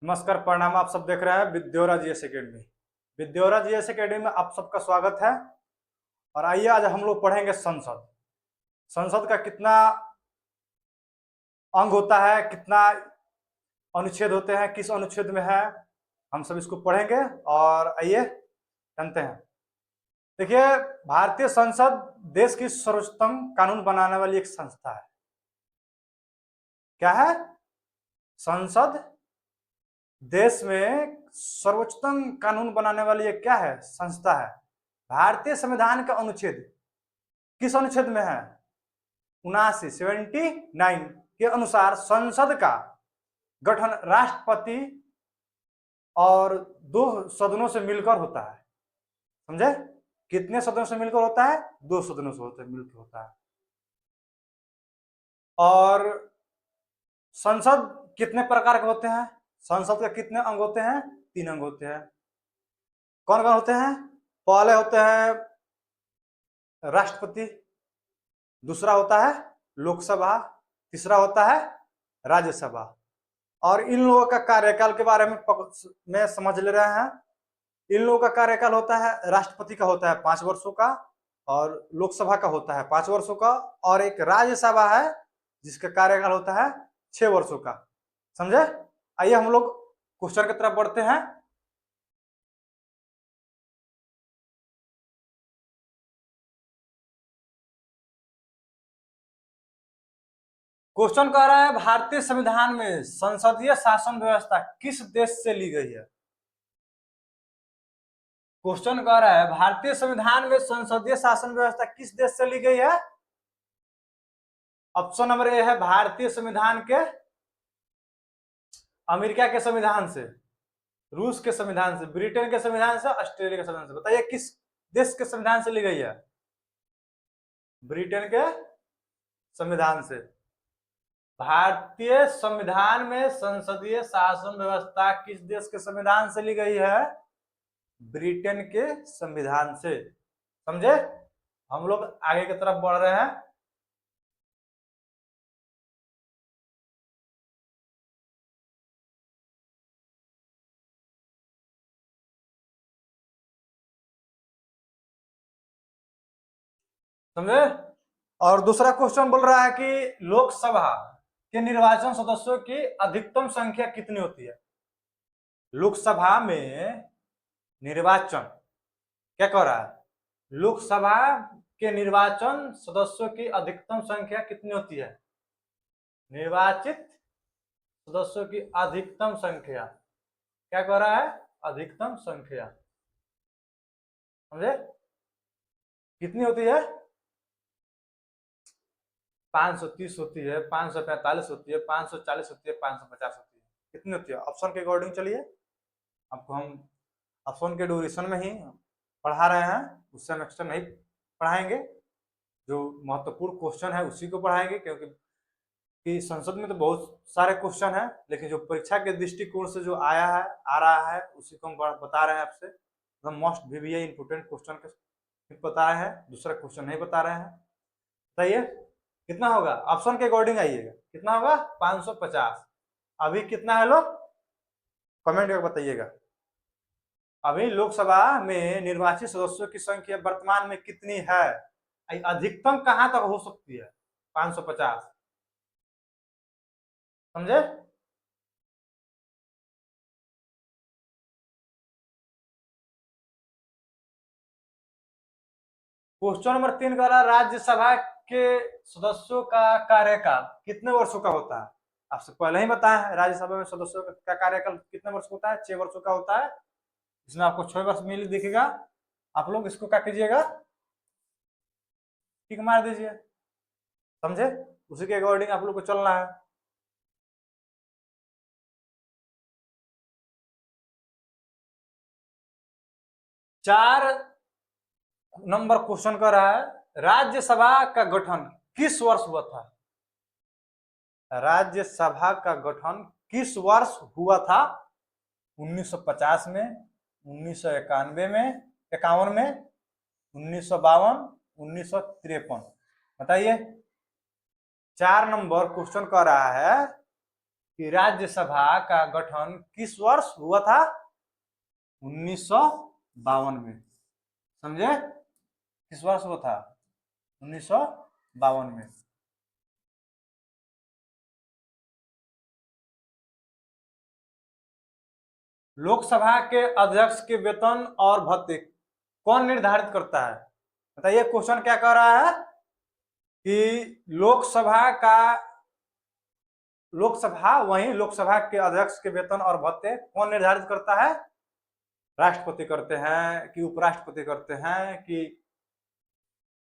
नमस्कार, प्रणाम। आप सब देख रहे हैं विद्योरा जीएस एकेडमी। विद्योरा जीएस एकेडमी में आप सबका स्वागत है। और आइए आज हम लोग पढ़ेंगे संसद। संसद का कितना अंग होता है, कितना अनुच्छेद होते हैं, किस अनुच्छेद में है, हम सब इसको पढ़ेंगे। और आइए जानते हैं। देखिए, भारतीय संसद देश की सर्वोच्चतम कानून बनाने वाली एक संस्था है। क्या है? संसद देश में सर्वोच्चतम कानून बनाने वाली एक क्या है? संस्था है। भारतीय संविधान का अनुच्छेद किस अनुच्छेद में है? 79 के अनुसार संसद का गठन राष्ट्रपति और दो सदनों से मिलकर होता है। समझे? कितने सदनों से मिलकर होता है? दो सदनों से मिलकर होता है। और संसद कितने प्रकार के होते हैं? संसद के कितने अंग होते हैं? 3 अंग होते हैं। कौन कौन होते हैं? पहले होते हैं राष्ट्रपति, दूसरा होता है लोकसभा, तीसरा होता है राज्यसभा। और इन लोगों का कार्यकाल के बारे में समझ ले रहे हैं। इन लोगों का कार्यकाल होता है, राष्ट्रपति का होता है 5 वर्षों का, और लोकसभा का होता है 5 वर्षों का, और एक राज्यसभा है जिसका कार्यकाल होता है 6 वर्षों का। समझे? आइए हम लोग क्वेश्चन की तरफ बढ़ते हैं। क्वेश्चन कह रहा है, भारतीय संविधान में संसदीय शासन व्यवस्था किस देश से ली गई है? क्वेश्चन कह रहा है, भारतीय संविधान में संसदीय शासन व्यवस्था किस देश से ली गई है? ऑप्शन नंबर ए है भारतीय संविधान के अमेरिका के संविधान से, रूस के संविधान से, ब्रिटेन के संविधान से, ऑस्ट्रेलिया के संविधान से। बताइए किस देश के संविधान से ली गई है? ब्रिटेन के संविधान से। भारतीय संविधान में संसदीय शासन व्यवस्था किस देश के संविधान से ली गई है? ब्रिटेन के संविधान से। समझे? हम लोग आगे की तरफ बढ़ रहे हैं। समझे? और दूसरा क्वेश्चन बोल रहा है कि लोकसभा के निर्वाचन सदस्यों की अधिकतम संख्या कितनी होती है? लोकसभा में निर्वाचन क्या कह रहा है? लोकसभा के निर्वाचन सदस्यों की अधिकतम संख्या कितनी होती है? निर्वाचित सदस्यों की अधिकतम संख्या क्या कह रहा है? अधिकतम संख्या। समझे? कितनी होती है? 530 होती है, 545 होती है, 540 होती है, 550 होती है। कितनी होती है? ऑप्शन के अकॉर्डिंग चलिए, आपको हम ऑप्शन के ड्यूरेशन में ही पढ़ा रहे हैं, उससे हम एक्स्ट्रा नहीं पढ़ाएंगे। जो महत्वपूर्ण क्वेश्चन है उसी को पढ़ाएंगे, क्योंकि कि संसद में तो बहुत सारे क्वेश्चन है, लेकिन जो परीक्षा के दृष्टिकोण से जो आया है, आ रहा है, उसी को हम बता रहे हैं आपसे। हम मोस्ट वीवीआई इंपोर्टेंट क्वेश्चन के बता रहे हैं, दूसरा क्वेश्चन नहीं बता रहे हैं। बताइए कितना होगा? ऑप्शन के अकॉर्डिंग आइएगा। कितना होगा? 550। अभी कितना है लोग? कमेंट करके बताइएगा। अभी लोकसभा में निर्वाचित सदस्यों की संख्या वर्तमान में कितनी है? अधिकतम कहां तक हो सकती है? 550। समझे? क्वेश्चन नंबर 3 कह रहा है, राज्यसभा के सदस्यों का कार्यकाल कितने वर्षों का होता है? आपसे पहले ही बताया है, राज्यसभा में सदस्यों का कार्यकाल कितने वर्ष होता है? 6 वर्षों का होता है। इसमें आपको 6 वर्ष मिल दिखेगा। आप लोग इसको क्या कीजिएगा? टिक मार दीजिए। समझे? उसी के अकॉर्डिंग आप लोग को चलना है। चार नंबर क्वेश्चन कर रहा है, राज्यसभा का गठन किस वर्ष हुआ था? राज्यसभा का गठन किस वर्ष हुआ था? 1950 में, 1991 में, 51 में, 1952, 1953। बताइए। 4 नंबर क्वेश्चन कर रहा है, कि राज्यसभा का गठन किस वर्ष हुआ था? 1952 में। समझे? किस वर्ष हुआ था? 1952 में। लोकसभा के अध्यक्ष के वेतन और भत्ते कौन निर्धारित करता है? बताइए, क्वेश्चन क्या कह रहा है कि लोकसभा के अध्यक्ष के वेतन और भत्ते कौन निर्धारित करता है? राष्ट्रपति करते हैं कि उपराष्ट्रपति करते हैं कि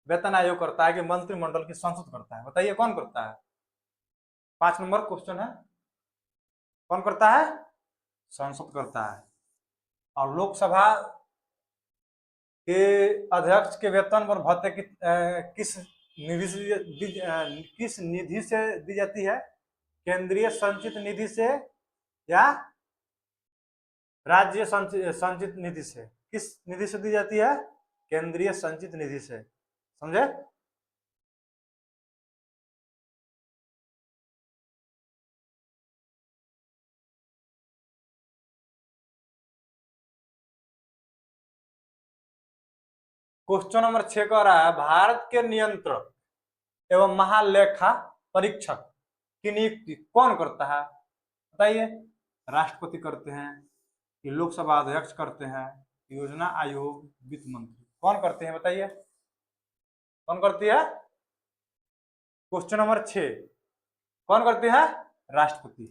वेतन आयोग करता है कि मंत्रिमंडल की संसद करता है? बताइए कौन करता है? 5 नंबर क्वेश्चन है। कौन करता है? संसद करता है। और लोकसभा के अध्यक्ष के वेतन और भत्ते किस निधि से दी जाती है? केंद्रीय संचित निधि से या राज्य संचित निधि से? किस निधि से दी जाती है? केंद्रीय संचित निधि से। समझे? क्वेश्चन नंबर 6 कह रहा है भारत के नियंत्रक एवं महालेखा परीक्षक की नियुक्ति कौन करता है? बताइए। राष्ट्रपति करते हैं कि लोकसभा अध्यक्ष करते हैं, योजना आयोग, वित्त मंत्री? कौन करते हैं? बताइए कौन करती है? क्वेश्चन नंबर 6 कौन करती है? राष्ट्रपति।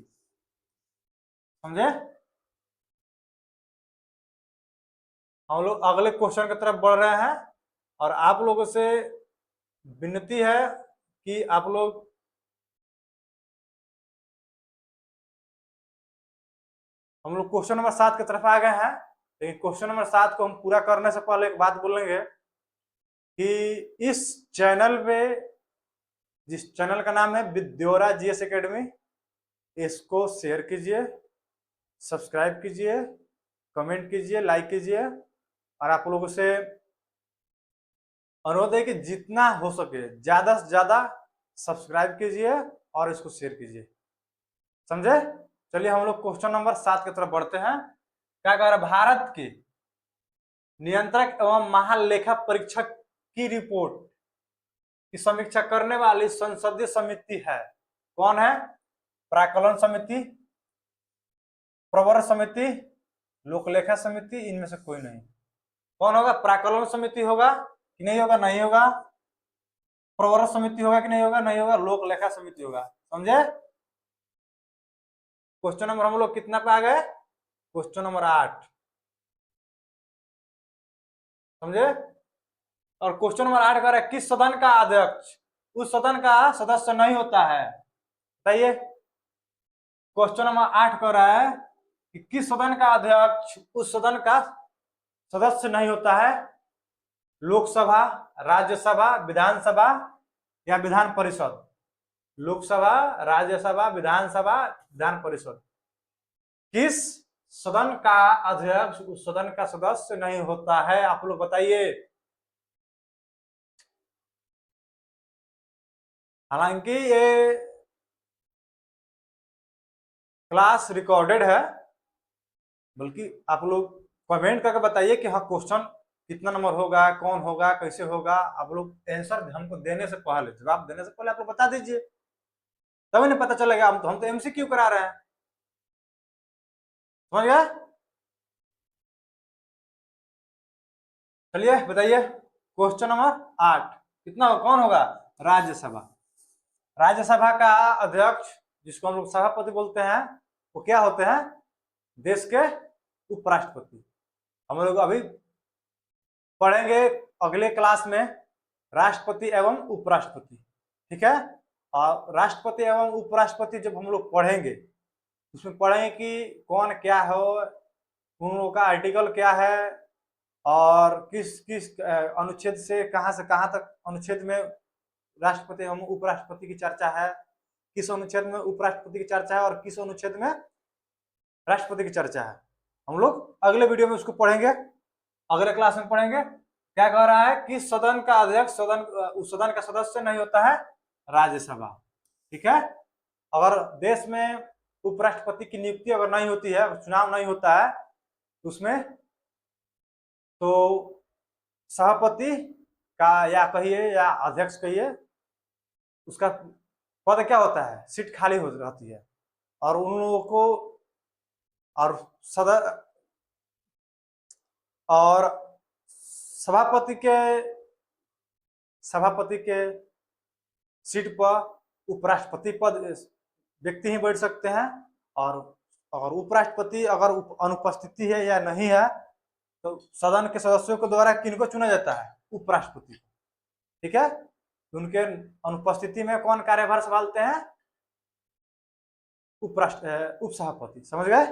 समझे? हम लोग अगले क्वेश्चन की तरफ बढ़ रहे हैं और आप लोगों से विनती है कि आप लोग हम लोग क्वेश्चन नंबर 7 की तरफ आ गए हैं। लेकिन क्वेश्चन नंबर 7 को हम पूरा करने से पहले एक बात बोलेंगे कि इस चैनल पे, जिस चैनल का नाम है विद्योरा जीएस एकेडमी, इसको शेयर कीजिए, सब्सक्राइब कीजिए, कमेंट कीजिए, लाइक कीजिए। और आप लोगों से अनुरोध है कि जितना हो सके ज्यादा से ज्यादा सब्सक्राइब कीजिए और इसको शेयर कीजिए। समझे? चलिए हम लोग क्वेश्चन नंबर 7 की तरफ बढ़ते हैं। क्या कह रहा है? भारत के नियंत्रक एवं महालेखा परीक्षक की रिपोर्ट की समीक्षा करने वाली संसदीय समिति है? कौन है? प्राक्कलन समिति, प्रवर समिति, लोकलेखा समिति? इनमें से कोई नहीं। कौन होगा? प्राक्कलन समिति होगा कि नहीं होगा? नहीं होगा। प्रवर समिति होगा कि नहीं होगा? नहीं होगा। लोकलेखा समिति होगा। समझे? क्वेश्चन नंबर हम लोग कितना पे आ गए? Question number 8। समझे? और क्वेश्चन नंबर 8 कह रहा है किस सदन का अध्यक्ष उस सदन का सदस्य नहीं होता है? बताइए। क्वेश्चन नंबर 8 कह रहा है कि किस सदन का अध्यक्ष उस सदन का सदस्य नहीं होता है? लोकसभा, राज्यसभा, विधानसभा या विधान परिषद? लोकसभा, राज्यसभा, विधानसभा, विधान परिषद? किस सदन का अध्यक्ष उस सदन का सदस्य नहीं होता है? आप लोग बताइए। हालांकि ये क्लास रिकॉर्डेड है, बल्कि आप लोग कमेंट करके बताइए कि हाँ क्वेश्चन कितना नंबर होगा, कौन होगा, कैसे होगा। आप लोग आंसर हमको देने से पहले, जवाब देने से पहले आप लोग बता दीजिए, तभी नहीं पता चलेगा। हम तो एमसीक्यू करा रहे हैं। समझ गया? चलिए बताइए। क्वेश्चन नंबर 8 कितना कौन होगा? राज्यसभा। राज्यसभा का अध्यक्ष, जिसको हम लोग सभापति बोलते हैं, वो क्या होते हैं? देश के उपराष्ट्रपति। हम लोग अभी पढ़ेंगे अगले क्लास में राष्ट्रपति एवं उपराष्ट्रपति। ठीक है? और राष्ट्रपति एवं उपराष्ट्रपति जब हम लोग पढ़ेंगे, उसमें पढ़ेंगे कि कौन क्या हो, उन लोगों का आर्टिकल क्या है, और किस किस अनुच्छेद से कहां तक अनुच्छेद में राष्ट्रपति एवं उपराष्ट्रपति की चर्चा है, किस अनुच्छेद में उपराष्ट्रपति की चर्चा है और किस अनुच्छेद में राष्ट्रपति की चर्चा है। हम लोग अगले वीडियो में उसको पढ़ेंगे, अगले क्लास में पढ़ेंगे। क्या कह रहा है कि सदन का अध्यक्ष उस सदन का सदस्य नहीं होता है? राज्यसभा। ठीक है? अगर देश में उपराष्ट्रपति की नियुक्ति अगर नहीं होती है, चुनाव नहीं होता है उसमें, तो सभापति का या कहिए या अध्यक्ष कहिए, उसका पद क्या होता है, सीट खाली हो रहती है, और उन लोगों को और सदर और सभापति के सीट पर उपराष्ट्रपति पद व्यक्ति ही बैठ सकते हैं, और अगर उपराष्ट्रपति अगर अनुपस्थिति है या नहीं है तो सदन के सदस्यों के द्वारा किनको चुना जाता है, उपराष्ट्रपति। ठीक है, उनके अनुपस्थिति में कौन कार्यभार संभालते हैं, उपसभापति। समझ गए?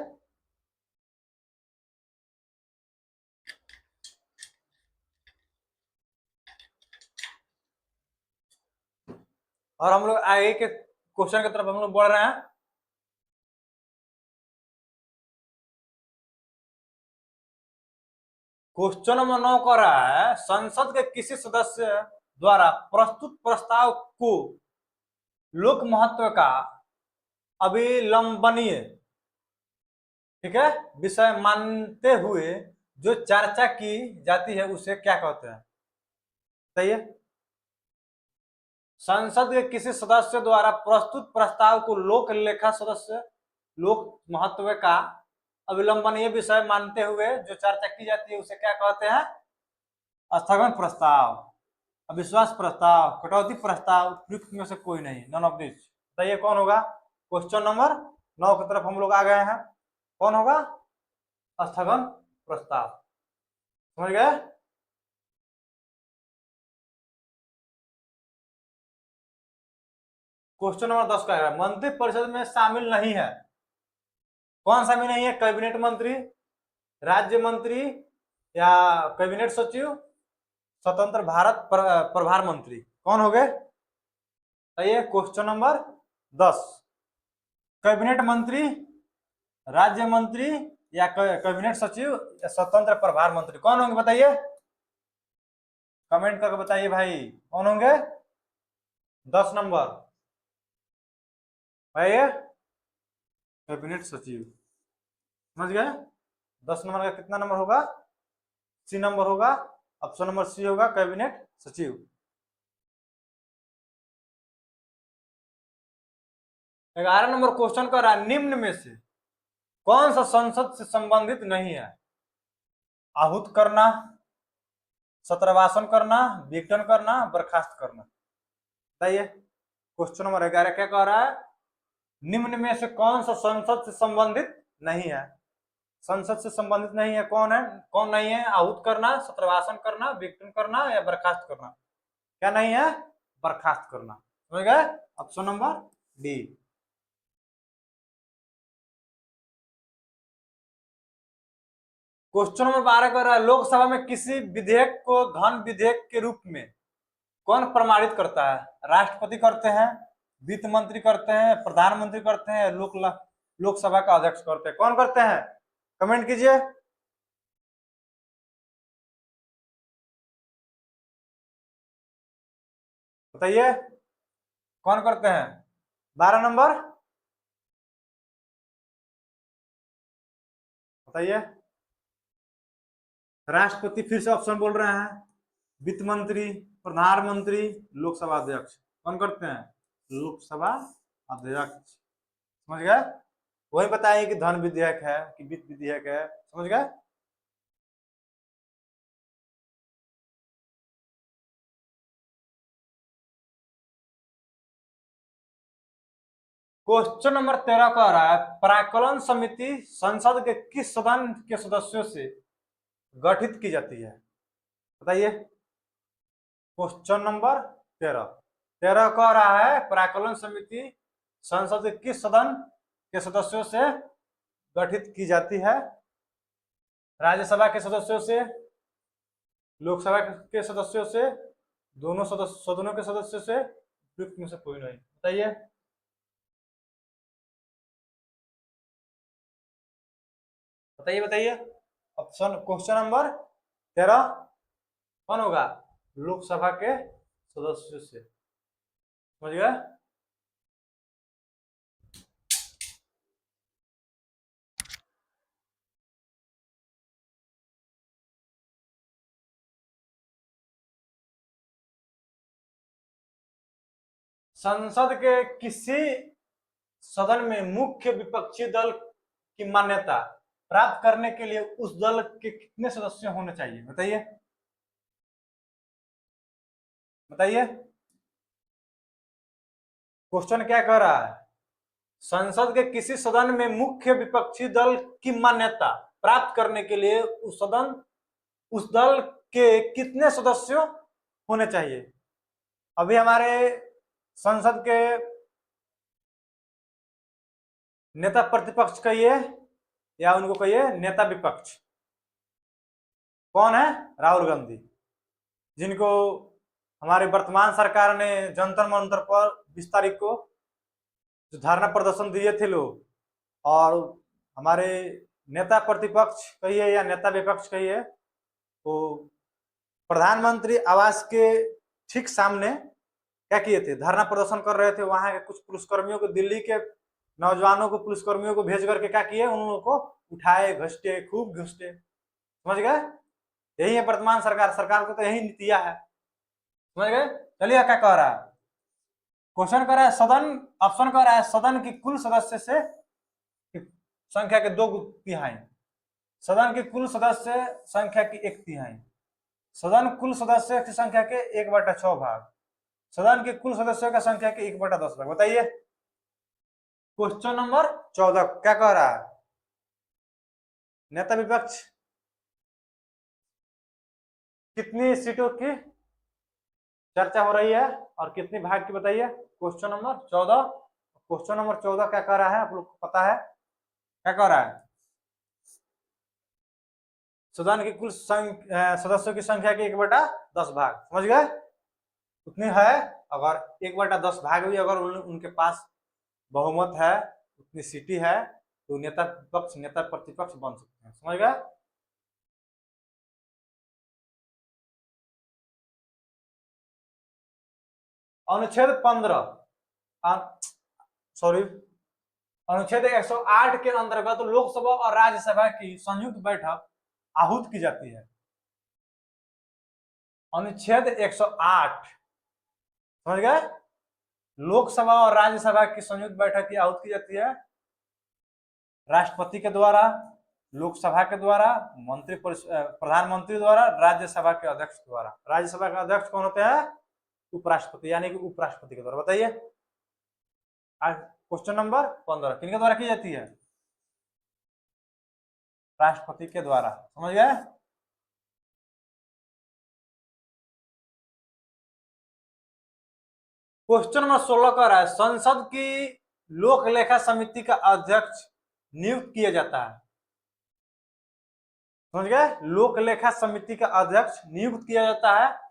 और हम लोग आगे के क्वेश्चन की तरफ हम लोग बढ़ रहे हैं। क्वेश्चन नंबर 9 कह रहा है, संसद के किसी सदस्य द्वारा प्रस्तुत प्रस्ताव को लोक महत्व का अविलंबनीय, ठीक है, विषय मानते हुए जो चर्चा की जाती है उसे क्या कहते हैं? सही है, संसद के किसी सदस्य द्वारा प्रस्तुत प्रस्ताव को लोक लेखा सदस्य लोक महत्व का अविलंबनीय विषय मानते हुए जो चर्चा की जाती है उसे क्या कहते हैं? स्थगन प्रस्ताव, अविश्वास प्रस्ताव, कटौती प्रस्ताव, उपयुक्त में से कोई नहीं, नन ऑफ दिस। बताइए कौन होगा? क्वेश्चन नंबर 9 की तरफ हम लोग आ गए हैं। कौन होगा? स्थगन प्रस्ताव। समझ गए? क्वेश्चन नंबर 10 का है, मंत्रिपरिषद में शामिल नहीं है। कौन शामिल नहीं है? कैबिनेट मंत्री, राज्य मंत्री, या कैबिनेट सचिव, स्वतंत्र भारत प्रभार मंत्री। कौन हो गए? ये क्वेश्चन नंबर 10, कैबिनेट मंत्री, राज्य मंत्री, या कैबिनेट सचिव, या स्वतंत्र प्रभार मंत्री। कौन होंगे बताइए? कमेंट करके बताइए भाई, कौन होंगे? 10 नंबर भाई, कैबिनेट सचिव। समझ गए? 10 नंबर का कितना नंबर होगा? सी नंबर होगा। ऑप्शन नंबर सी होगा, कैबिनेट सचिव। 11 नंबर क्वेश्चन कर रहा है, निम्न में से कौन सा संसद से संबंधित नहीं है? आहूत करना, सत्रवासन करना, विघटन करना, बर्खास्त करना। बताइए क्वेश्चन नंबर 11 क्या कह रहा है? निम्न में से कौन सा संसद से संबंधित नहीं है? संसद से संबंधित नहीं है, कौन है? कौन नहीं है? आहूत करना, सत्रवासन करना, विघटन करना, या बर्खास्त करना। क्या नहीं है? बर्खास्त करना। समझ गए? Option number D. Question number 12 कर रहा है, लोकसभा में किसी विधेयक को धन विधेयक के रूप में कौन प्रमाणित करता है? राष्ट्रपति करते हैं, वित्त मंत्री करते हैं, प्रधानमंत्री करते हैं, लोकसभा का अध्यक्ष करते हैं। कौन करते हैं? कमेंट कीजिए। बताइए कौन करते हैं? 12 नंबर बताइए। राष्ट्रपति फिर से ऑप्शन बोल रहे हैं, वित्त मंत्री, प्रधानमंत्री, लोकसभा अध्यक्ष। कौन करते हैं? लोकसभा अध्यक्ष। समझ गए? वही बताइए कि धन विधेयक है कि वित्त विधेयक है। समझ गए? क्वेश्चन नंबर 13 कह रहा है, प्राक्कलन समिति संसद के किस सदन के सदस्यों से गठित की जाती है? बताइए क्वेश्चन नंबर 13 कह रहा है, प्राक्कलन समिति संसद के किस सदन के सदस्यों से गठित की जाती है? राज्यसभा के सदस्यों से, लोकसभा के सदस्यों से, दोनों सदनों के सदस्यों से, उपयुक्त में से कोई नहीं। बताइए बताइए बताइए। ऑप्शन क्वेश्चन नंबर 13 कौन होगा? लोकसभा के सदस्यों से। समझ गए? संसद के किसी सदन में मुख्य विपक्षी दल की मान्यता प्राप्त करने के लिए उस दल के कितने सदस्य होने चाहिए? बताइए बताइए। क्वेश्चन क्या कह रहा है? संसद के किसी सदन में मुख्य विपक्षी दल की मान्यता प्राप्त करने के लिए उस दल के कितने सदस्य होने चाहिए? अभी हमारे संसद के नेता प्रतिपक्ष कहिए या उनको कहिए नेता विपक्ष, कौन है? राहुल गांधी, जिनको हमारी वर्तमान सरकार ने जंतर मंतर पर 20 तारीख को जो धरना प्रदर्शन दिए थे लोग, और हमारे नेता प्रतिपक्ष कहिए या नेता विपक्ष कहिए, वो प्रधानमंत्री आवास के ठीक सामने क्या किए थे? धरना प्रदर्शन कर रहे थे। वहां के कुछ पुलिसकर्मियों को, दिल्ली के नौजवानों को, पुलिसकर्मियों को भेज करके क्या किए? उन लोगों को उठाए, घसीटे, खूब घसीटे। समझ गए? यही है वर्तमान सरकार को तो यही नीतियां है। समझ गए? चलिए क्या कह रहा है क्वेश्चन? कर रहा है सदन, ऑप्शन कर रहा है सदन की कुल सदस्य से संख्या के 2/3, सदन की कुल सदस्य संख्या की 1/3, सदन कुल सदस्य की संख्या के 1/6 भाग, सदन के कुल सदस्यों की संख्या के 1/10 भाग। बताइए क्वेश्चन नंबर 14 क्या कह रहा है? नेता विपक्ष कितनी सीटों की चर्चा हो रही है और कितनी भाग की? बताइए क्वेश्चन नंबर 14। क्वेश्चन नंबर 14 क्या कह रहा है? आप लोग को पता है क्या कह रहा है? सदन की कुल सदस्यों की संख्या के 1/10 भाग। समझ गए? उतनी है। अगर 1/10 भाग भी अगर उनके पास बहुमत है, उतनी सीटी है, तो नेता विपक्ष नेता प्रतिपक्ष बन सकते हैं। समझ गए? अनुच्छेद 15 सॉरी अनुच्छेद 108 के अंतर्गत लोकसभा और राज्यसभा की संयुक्त बैठक आहूत की जाती है। अनुच्छेद 108, समझ गए? लोकसभा और राज्यसभा की संयुक्त बैठक की आहूत की जाती है राष्ट्रपति के द्वारा, लोकसभा के द्वारा, प्रधानमंत्री द्वारा, राज्यसभा के अध्यक्ष द्वारा। राज्यसभा के अध्यक्ष कौन होते हैं? उपराष्ट्रपति, यानी कि उपराष्ट्रपति के द्वारा। बताइए क्वेश्चन नंबर 15 किनके द्वारा की जाती है? राष्ट्रपति के द्वारा। समझ गए? क्वेश्चन नंबर 16 कह रहा है संसद की लोक लेखा समिति का अध्यक्ष नियुक्त किया जाता है। समझ गए? लोक लेखा समिति का अध्यक्ष नियुक्त किया जाता है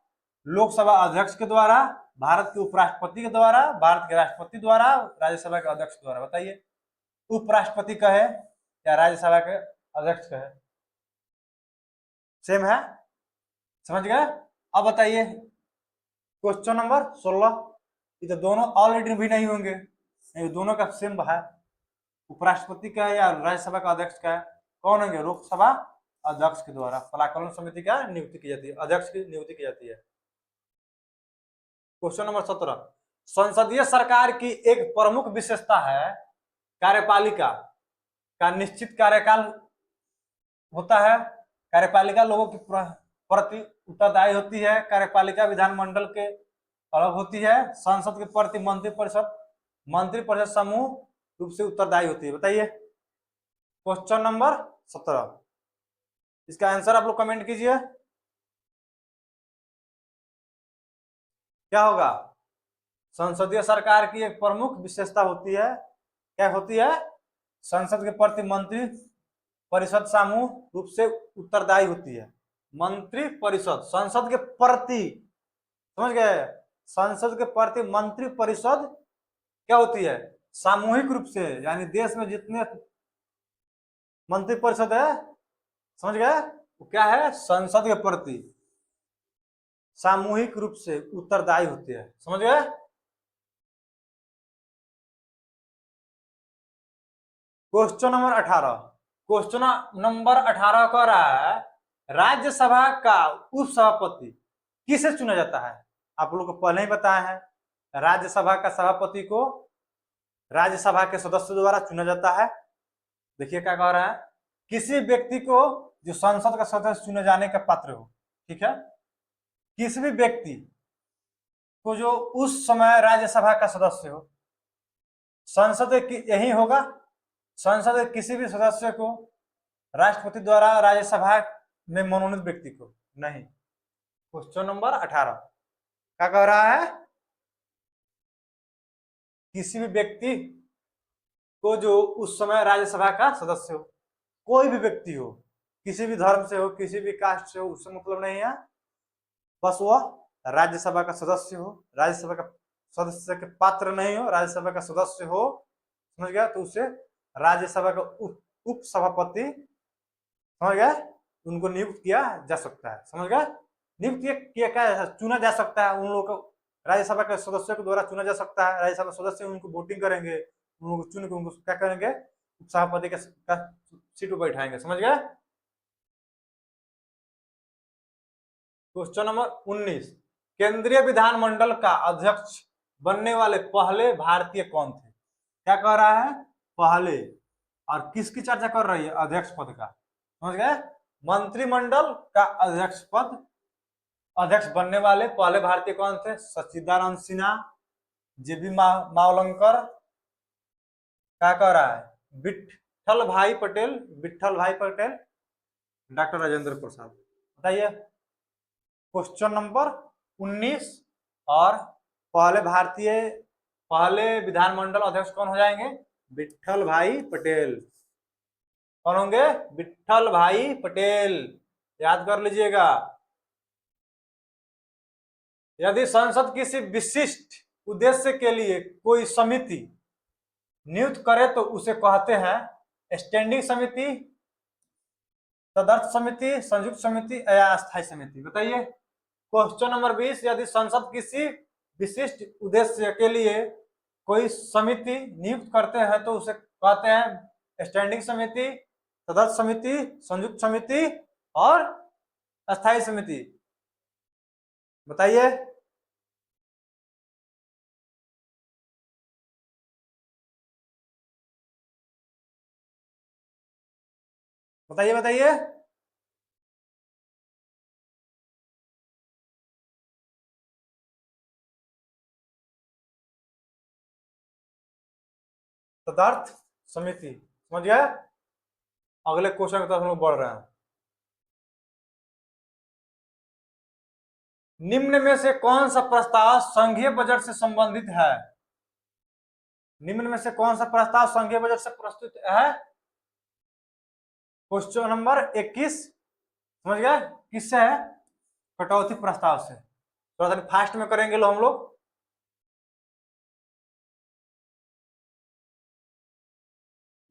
लोकसभा अध्यक्ष के द्वारा, भारत के उपराष्ट्रपति के द्वारा, भारत के राष्ट्रपति द्वारा, राज्यसभा के अध्यक्ष द्वारा। बताइए उपराष्ट्रपति कहे या राज्यसभा के अध्यक्ष कहे, सेम है। समझ गए? अब बताइए क्वेश्चन नंबर 16, ये तो दोनों ऑलरेडी भी नहीं होंगे, ये दोनों का सेम है। उपराष्ट्रपति का है या राज्यसभा का अध्यक्ष का है? कौन होंगे? लोकसभा अध्यक्ष के द्वारा कलाकलन समिति का नियुक्ति की जाती है, अध्यक्ष की नियुक्ति की जाती है। क्वेश्चन नंबर 17, संसदीय सरकार की एक प्रमुख विशेषता है कार्यपालिका का निश्चित कार्यकाल होता है। कार्यपालिका लोगों के प्रति उत्तरदायी होती है। कार्यपालिका विधानमंडल के अलग होती है। संसद के प्रति मंत्री परिषद समूह रूप से उत्तरदायी होती है। बताइए क्वेश्चन नंबर 17, इसका आंसर आप लोग कमेंट कीजिए। क्या होगा? संसदीय सरकार की एक प्रमुख विशेषता होती है, क्या होती है? संसद के प्रति मंत्री परिषद समूह रूप से उत्तरदायी होती है। मंत्री परिषद संसद के प्रति, समझ गए? संसद के प्रति मंत्री परिषद क्या होती है? सामूहिक रूप से, यानी देश में जितने मंत्री परिषद है, समझ गए, वो क्या है? संसद के प्रति सामूहिक रूप से उत्तरदायी होती है। समझ गए? क्वेश्चन नंबर 18, क्वेश्चन नंबर 18 कह रहा है राज्यसभा का उपसभापति किसे चुना जाता है? आप लोग को पहले ही बताया है राज्यसभा का सभापति को राज्यसभा के सदस्य द्वारा चुना जाता है। देखिए क्या कह रहा है, किसी व्यक्ति को जो संसद का सदस्य चुने जाने का पात्र हो, ठीक है, किसी भी व्यक्ति को जो उस समय राज्यसभा का सदस्य हो, संसद यही होगा, संसद के किसी भी सदस्य को राष्ट्रपति द्वारा राज्यसभा में मनोनीत व्यक्ति को नहीं। क्वेश्चन नंबर 18 क्या कह रहा है, किसी भी व्यक्ति को जो उस समय राज्यसभा का सदस्य हो, कोई भी व्यक्ति हो, किसी भी धर्म से हो, किसी भी कास्ट से हो, उससे मतलब नहीं है, बस वह राज्यसभा का सदस्य हो, राज्यसभा का सदस्य के पात्र नहीं हो, राज्यसभा का सदस्य हो, समझ गया, तो उसे राज्यसभा का उप सभापति, समझ गया, उनको नियुक्त किया जा सकता है। समझ गया, नियुक्त किया क्या, चुना जा सकता है, उन लोगों को राज्यसभा के सदस्यों के द्वारा चुना जा सकता है। राज्यसभा सदस्य उनको वोटिंग करेंगे, उनको चुन के उनको क्या करेंगे, उप सभापति का सीट पर बैठाएंगे। समझ गया। क्वेश्चन नंबर 19, केंद्रीय विधानमंडल का अध्यक्ष बनने वाले पहले भारतीय कौन थे? क्या कह रहा है, पहले, और किसकी चर्चा कर रही है, अध्यक्ष पद का। समझ गए, मंत्रिमंडल का अध्यक्ष पद, अध्यक्ष बनने वाले पहले भारतीय कौन थे? सच्चिदानंद सिन्हा, जेबी मावलंकर, क्या कह रहा है, विट्ठल भाई पटेल, विट्ठल भाई पटेल, डॉक्टर राजेंद्र प्रसाद। बताइए क्वेश्चन नंबर 19, और पहले विधानमंडल अध्यक्ष कौन हो जाएंगे? विट्ठल भाई पटेल। कौन होंगे? विट्ठल भाई पटेल, याद कर लीजिएगा। यदि संसद किसी विशिष्ट उद्देश्य के लिए कोई समिति नियुक्त करे तो उसे कहते हैं स्टैंडिंग समिति, तदर्थ समिति, संयुक्त समिति या अस्थायी समिति। बताइए क्वेश्चन नंबर 20, यदि संसद किसी विशिष्ट उद्देश्य के लिए कोई समिति नियुक्त करते हैं तो उसे कहते हैं स्टैंडिंग समिति, तदर्थ समिति, संयुक्त समिति और अस्थायी समिति। बताइए बताइए बताइए। तदर्थ समिति। समझ गए। अगले क्वेश्चन की तरफ हम लोग बढ़ रहे हैं। निम्न में से कौन सा प्रस्ताव संघीय बजट से संबंधित है? निम्न में से कौन सा प्रस्ताव संघीय बजट से प्रस्तुत है? क्वेश्चन नंबर 21, समझ गए, किससे है? कटौती प्रस्ताव से। थोड़ा सा फास्ट में करेंगे लो हम लोग।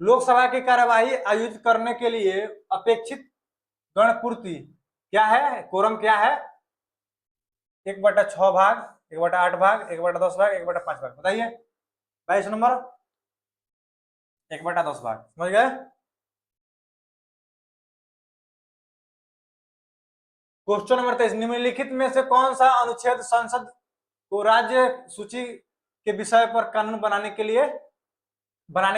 लोकसभा की कार्यवाही आयोजित करने के लिए अपेक्षित गणपूर्ति क्या है? कोरम क्या है? 1/6 भाग, 1/8 भाग, 1/10 भाग, 1/5 भाग। बताइए 22 नंबर, 1/10 भाग। समझ गए। क्वेश्चन नंबर 23, निम्नलिखित में से कौन सा अनुच्छेद संसद को राज्य सूची के विषय पर कानून बनाने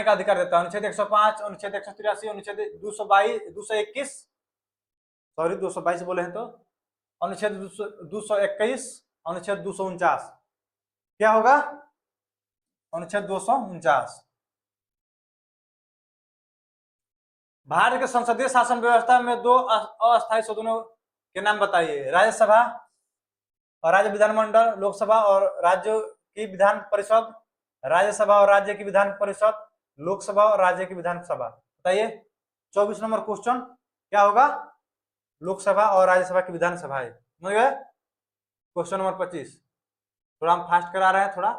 का अधिकार देता है? अनुच्छेद 105, अनुच्छेद 183, अनुच्छेद 221, सॉरी 222 बोले हैं तो, अनुच्छेद 221, अनुच्छेद 249। क्या होगा? अनुच्छेद 249। भारत के संसदीय शासन व्यवस्था में दो अस्थायी सदनों के नाम बताइए। राज्यसभा और राज्य विधानमंडल, लोकसभा और राज्य की विधान परिषद, राज्यसभा और राज्य की विधान परिषद, लोकसभा और राज्य की विधानसभा। बताइए 24 नंबर क्वेश्चन क्या होगा? लोकसभा और राज्यसभा की विधानसभा। समझ गए। क्वेश्चन नंबर 25, थोड़ा हम फास्ट करा रहे हैं थोड़ा।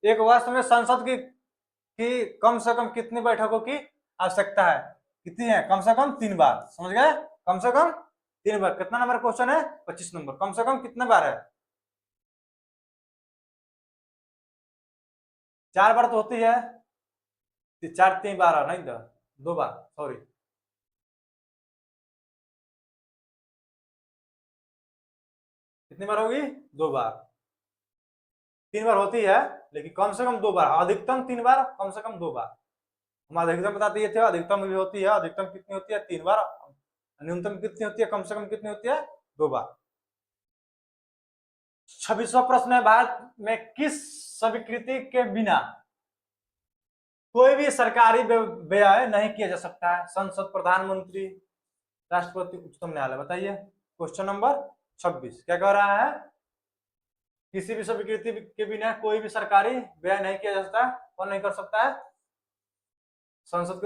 एक वर्ष में संसद की कम से कम कितनी बैठकों की आवश्यकता है? कितनी है? कम से कम 3 बार। समझ गए, कम से कम 3 बार। कितना नंबर क्वेश्चन है? 25 नंबर। कम से कम कितने बार है? 4 बार तो होती है, 4 3 बार नहीं, 2 बार, सॉरी। कितनी बार होगी? 2 बार। 3 बार होती है, लेकिन कम से कम 2 बार, अधिकतम 3 बार, कम से कम 2 बार। हम अधिकतम बताते ये थे, अधिकतम भी होती है, अधिकतम कितनी होती है 3 बार, न्यूनतम कितनी होती है, कम से कम कितनी होती है 2 बार। 26वां प्रश्न है, भारत में किस स्वीकृति के बिना कोई भी सरकारी व्यय नहीं किया जा सकता है? संसद, प्रधानमंत्री, राष्ट्रपति, उच्चतम न्यायालय। बताइए क्वेश्चन नंबर 26 क्या कह रहा है? किसी भी स्वीकृति के बिना कोई भी सरकारी व्यय नहीं किया जा सकता, कौन नहीं कर सकता है? संसद के